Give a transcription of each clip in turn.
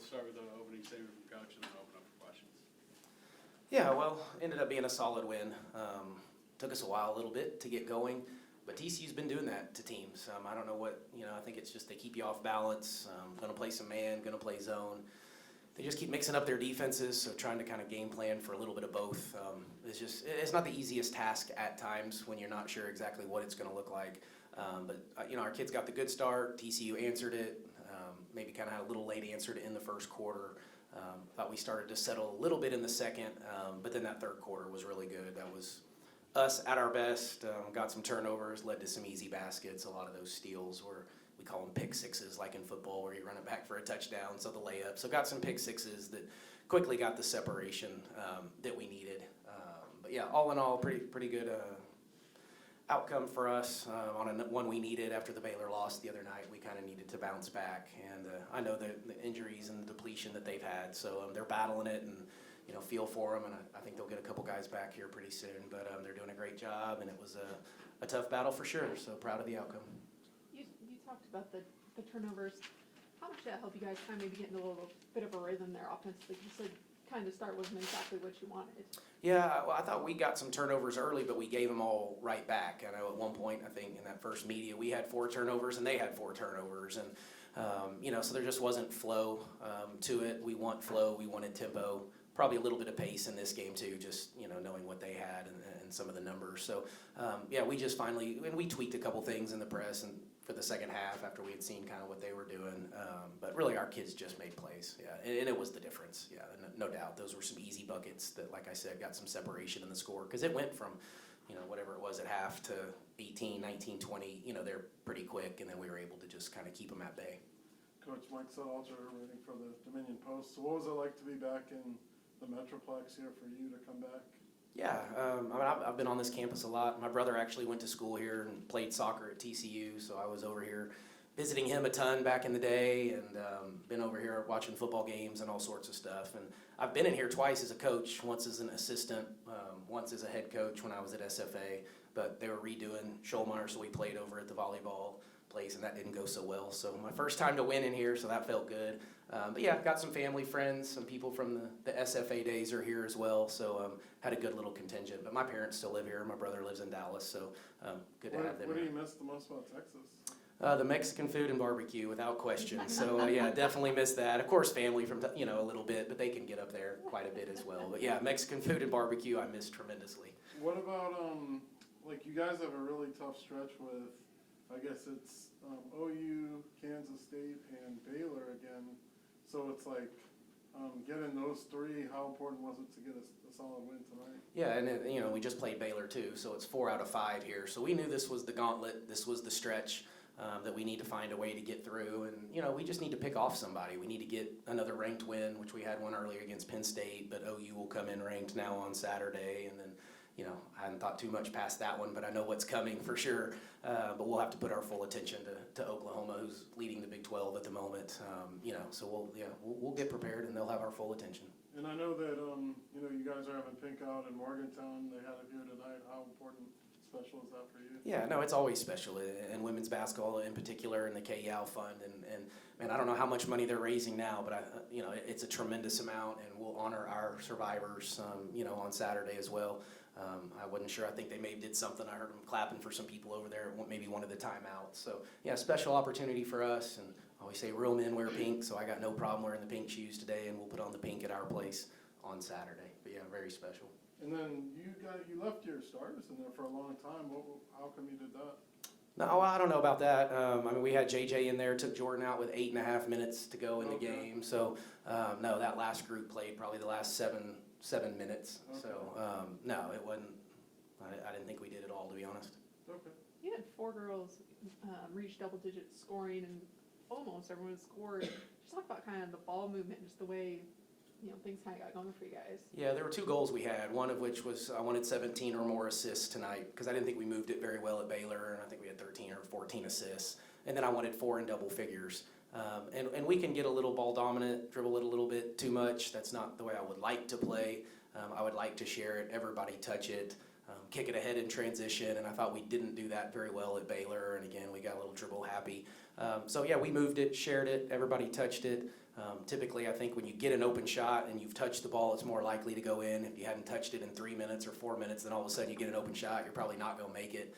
start with the opening statement from Coach and then open up for questions. Yeah, well, ended up being a solid win. Took us a while, a little bit, to get going, but TCU's been doing that to teams. I don't know what, I think it's just they keep you off balance. Going to play some man, going to play zone. They just keep mixing up their defenses, so trying to kind of game plan for a little bit of both it's not the easiest task at times when you're not sure exactly what it's going to look like. But our kids got the good start. TCU answered it. Maybe kind of had a little late answered it in the first quarter. Thought we started to settle a little bit in the second, but then that third quarter was really good. That was us at our best. Got some turnovers, led to some easy baskets. A lot of those steals were, we call them pick sixes, like in football, where you run it back for a touchdown, so the layup. So got some pick sixes that quickly got the separation that we needed. But yeah, all in all, pretty good outcome for us on one we needed after the Baylor loss the other night. We kind of needed to bounce back, and I know the injuries and the depletion that they've had, so they're battling it, and feel for them, and I think they'll get a couple guys back here pretty soon, but they're doing a great job, and it was a tough battle for sure, so proud of the outcome. You talked about the turnovers. How much did that help you guys kind of maybe get into a little bit of a rhythm there offensively? You said kind of start wasn't exactly what you wanted. Yeah, well, I thought we got some turnovers early, but we gave them all right back. I know at one point, I think in that first media, we had 4 turnovers and they had 4 turnovers, and so there just wasn't flow to it. We want flow, we wanted tempo, probably a little bit of pace in this game too, just knowing what they had and some of the numbers. So yeah, we just finally, and we tweaked a couple things in the press and for the second half after we had seen kind of what they were doing. But really our kids just made plays, yeah, and it was the difference, yeah, no doubt. Those were some easy buckets that, like I said, got some separation in the score, because it went from, whatever it was at half to 18, 19, 20, they're pretty quick, and then we were able to just kind of keep them at bay. Coach Mike Salter, writing for the Dominion Post. So what was it like to be back in the Metroplex here for you to come back? Yeah, I've been on this campus a lot. My brother actually went to school here and played soccer at TCU, so I was over here visiting him a ton back in the day, and been over here watching football games and all sorts of stuff. And I've been in here twice as a coach, once as an assistant, once as a head coach when I was at SFA, but they were redoing Scholmeyer, so we played over at the volleyball place, and that didn't go so well. So my first time to win in here, so that felt good. But yeah, got some family friends, some people from the SFA days are here as well, so had a good little contingent. But my parents still live here. My brother lives in Dallas, so good to have them. What do you miss the most about Texas? The Mexican food and barbecue, without question. So yeah, definitely miss that. Of course, family from a little bit, but they can get up there quite a bit as well. But yeah, Mexican food and barbecue I miss tremendously. What about like you guys have a really tough stretch with, I guess it's OU, Kansas State, and Baylor again. So it's like getting those 3. How important was it to get a solid win tonight? Yeah, and we just played Baylor too, so it's 4 out of 5 here. So we knew this was the gauntlet, this was the stretch that we need to find a way to get through, and we just need to pick off somebody. We need to get another ranked win, which we had one earlier against Penn State, but OU will come in ranked now on Saturday, and then I hadn't thought too much past that one, but I know what's coming for sure. But we'll have to put our full attention to Oklahoma, who's leading the Big 12 at the moment. So we'll get prepared, and they'll have our full attention. And I know that you guys are having pink out in Morgantown. They had it here tonight. How important, special is that for you? Yeah, no, it's always special, and women's basketball in particular, and the KYAL Fund, and man, I don't know how much money they're raising now, but it's a tremendous amount, and we'll honor our survivors, on Saturday as well. I wasn't sure. I think they maybe did something. I heard them clapping for some people over there, maybe one of the timeouts. So, yeah, special opportunity for us. And I always say real men wear pink, so I got no problem wearing the pink shoes today, and we'll put on the pink at our place on Saturday. But, yeah, very special. And then you left your starters in there for a long time. How come you did that? No, I don't know about that. We had JJ in there, took Jordan out with 8.5 minutes to go in the game. So, no, that last group played probably the last 7 minutes. Okay. So no, it wasn't. I didn't think we did it all, to be honest. Okay. You had 4 girls reach double-digit scoring, and almost everyone scored. Just talk about kind of the ball movement, just the way things kind of got going for you guys. Yeah, there were 2 goals we had. One of which was I wanted 17 or more assists tonight, because I didn't think we moved it very well at Baylor, and I think we had 13 or 14 assists. And then I wanted 4 in double figures. And we can get a little ball dominant, dribble it a little bit too much. That's not the way I would like to play. I would like to share it, everybody touch it, kick it ahead in transition, and I thought we didn't do that very well at Baylor, and again, we got a little dribble happy. So yeah, we moved it, shared it, everybody touched it. Typically, I think when you get an open shot and you've touched the ball, it's more likely to go in. If you hadn't touched it in 3 minutes or 4 minutes, then all of a sudden you get an open shot, you're probably not going to make it.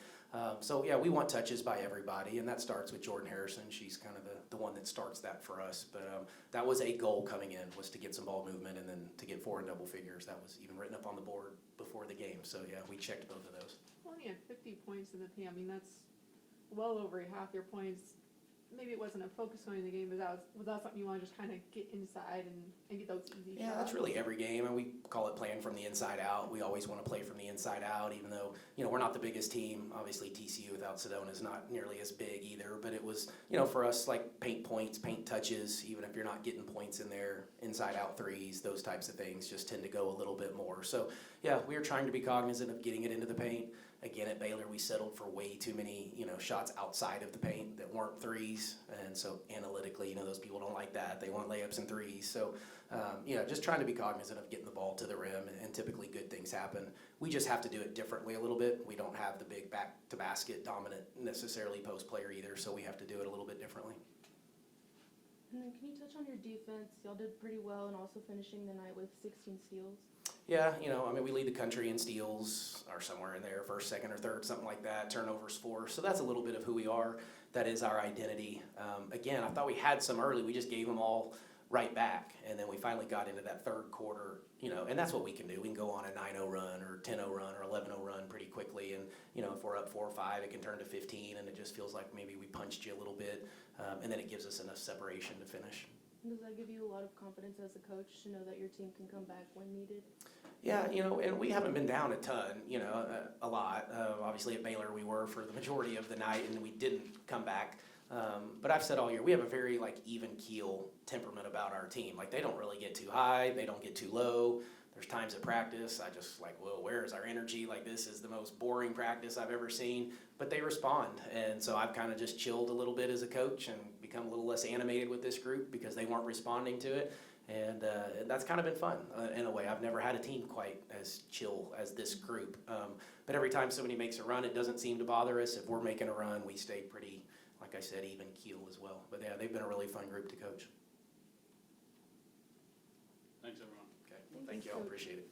So yeah, we want touches by everybody, and that starts with Jordan Harrison. She's kind of the one that starts that for us. But that was a goal coming in, was to get some ball movement and then to get 4 in double figures. That was even written up on the board before the game. So yeah, we checked both of those. Well, you had 50 points in the team. I mean, that's well over half your points. Maybe it wasn't a focus on in the game, but was that something you want to just kind of get inside and get those easy shots? Yeah, that's really every game, and we call it playing from the inside out. We always want to play from the inside out, even though, we're not the biggest team. Obviously, TCU without Sedona is not nearly as big either, but it was, for us, like paint points, paint touches, even if you're not getting points in there, inside out threes, those types of things just tend to go a little bit more. So, yeah, we are trying to be cognizant of getting it into the paint. Again, at Baylor, we settled for way too many, shots outside of the paint that weren't threes. And so analytically, those people don't like that. They want layups and threes. So, just trying to be cognizant of getting the ball to the rim, and typically good things happen. We just have to do it differently a little bit. We don't have the big back-to-basket dominant necessarily post player either, so we have to do it a little bit differently. And then can you touch on your defense? Y'all did pretty well, and also finishing the night with 16 steals. Yeah, we lead the country in steals, or somewhere in there, first, second, or third, something like that. Turnovers 4, so that's a little bit of who we are. That is our identity. Again, I thought we had some early. We just gave them all right back, and then we finally got into that third quarter, and that's what we can do. We can go on a 9-0 run, or 10-0 run, or 11-0 run pretty quickly, and, if we're up 4 or 5, it can turn to 15, and it just feels like maybe we punched you a little bit, and then it gives us enough separation to finish. Does that give you a lot of confidence as a coach to know that your team can come back when needed? Yeah, and we haven't been down a ton, a lot. Obviously at Baylor we were for the majority of the night, and we didn't come back. But I've said all year, we have a very even keel temperament about our team. They don't really get too high, they don't get too low. There's times at practice I just whoa, where is our energy? This is the most boring practice I've ever seen. But they respond, and so I've kind of just chilled a little bit as a coach and become a little less animated with this group because they weren't responding to it. And that's kind of been fun in a way. I've never had a team quite as chill as this group. But every time somebody makes a run, it doesn't seem to bother us. If we're making a run, we stay pretty, like I said, even keel as well. But yeah, they've been a really fun group to coach. Thanks, everyone. Okay, thank you all. Appreciate it.